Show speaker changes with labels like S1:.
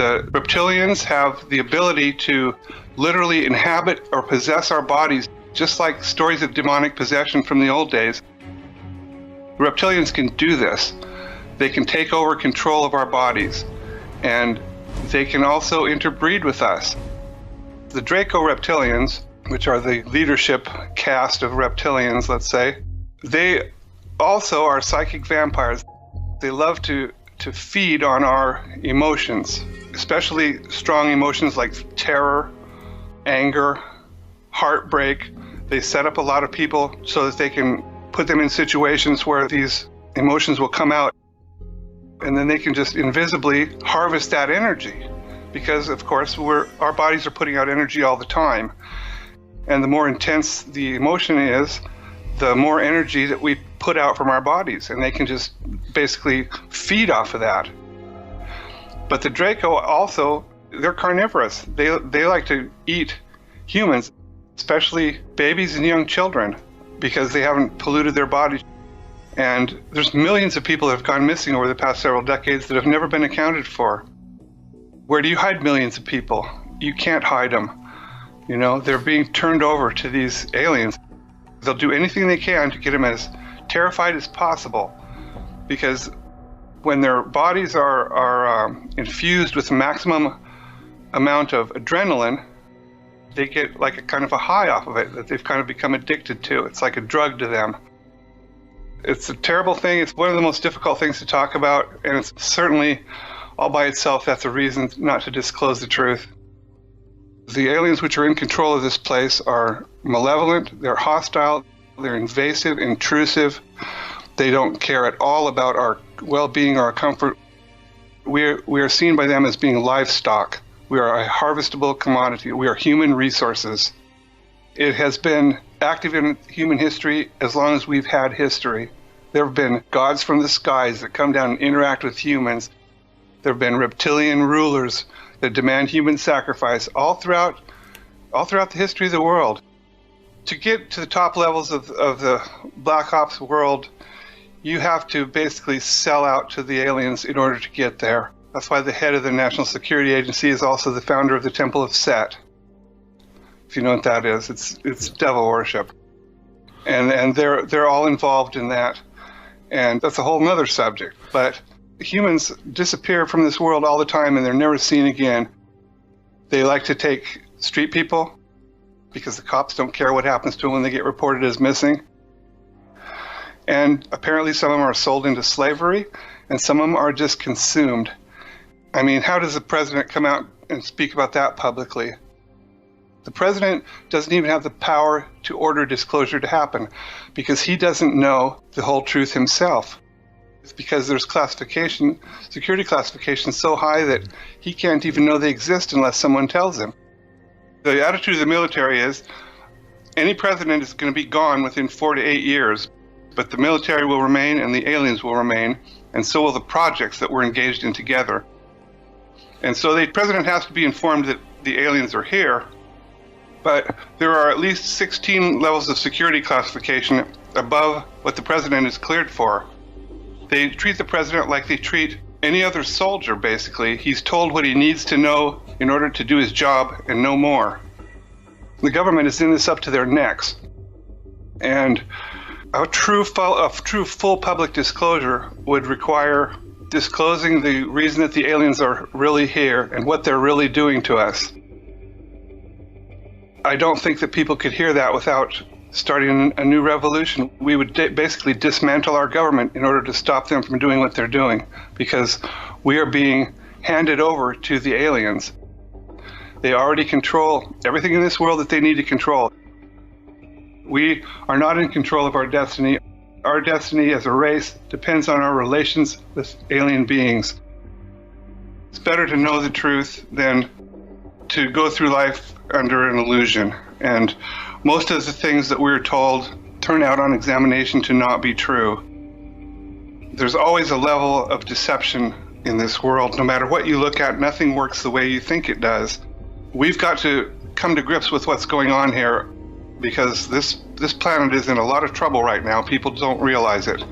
S1: The reptilians have the ability to literally inhabit or possess our bodies, just like stories of demonic possession from the old days. The reptilians can do this. They can take over control of our bodies, and they can also interbreed with us. The Draco reptilians, which are the leadership caste of reptilians, let's say, they also are psychic vampires. They love to feed on our emotions, especially strong emotions like terror, anger, heartbreak. They set up a lot of people so that they can put them in situations where these emotions will come out, and then they can just invisibly harvest that energy, because of course our bodies are putting out energy all the time, and the more intense the emotion is, the more energy that we put out from our bodies, and they can just basically feed off of that. But the Draco also, they're carnivorous. They like to eat humans, especially babies and young children, because they haven't polluted their bodies. And there's millions of people that have gone missing over the past several decades that have never been accounted for. Where do you hide millions of people? You can't hide them. You know, they're being turned over to these aliens. They'll do anything they can to get them as terrified as possible, because when their bodies are infused with the maximum amount of adrenaline, they get like a kind of a high off of it that they've kind of become addicted to. It's like a drug to them. It's a terrible thing. It's one of the most difficult things to talk about, and it's certainly all by itself that's a reason not to disclose the truth. The aliens which are in control of this place are malevolent, they're hostile, they're invasive, intrusive. They don't care at all about our well-being or our comfort. We are seen by them as being livestock. We are a harvestable commodity. We are human resources. It has been active in human history as long as we've had history. There have been gods from the skies that come down and interact with humans. There have been reptilian rulers that demand human sacrifice all throughout the history of the world. To get to the top levels of the Black Ops world, you have to basically sell out to the aliens in order to get there. That's why the head of the National Security Agency is also the founder of the Temple of Set. If you know what that is, it's devil worship. And they're all involved in that. And that's a whole nother subject. But humans disappear from this world all the time, and they're never seen again. They like to take street people, because the cops don't care what happens to them when they get reported as missing. And apparently some of them are sold into slavery, and some of them are just consumed. I mean, how does the president come out and speak about that publicly? The president doesn't even have the power to order disclosure to happen, because he doesn't know the whole truth himself. It's because there's security classification so high that he can't even know they exist unless someone tells him. The attitude of the military is, any president is going to be gone within 4 to 8 years, but the military will remain and the aliens will remain, and so will the projects that we're engaged in together. And so the president has to be informed that the aliens are here, but there are at least 16 levels of security classification above what the president is cleared for. They treat the president like they treat any other soldier, basically. He's told what he needs to know in order to do his job and no more. The government is in this up to their necks. And a true full public disclosure would require disclosing the reason that the aliens are really here and what they're really doing to us. I don't think that people could hear that without starting a new revolution. We would basically dismantle our government in order to stop them from doing what they're doing, because we are being handed over to the aliens. They already control everything in this world that they need to control. We are not in control of our destiny. Our destiny as a race depends on our relations with alien beings. It's better to know the truth than to go through life under an illusion. And most of the things that we're told turn out on examination to not be true. There's always a level of deception in this world. No matter what you look at, nothing works the way you think it does. We've got to come to grips with what's going on here, because this planet is in a lot of trouble right now. People don't realize it.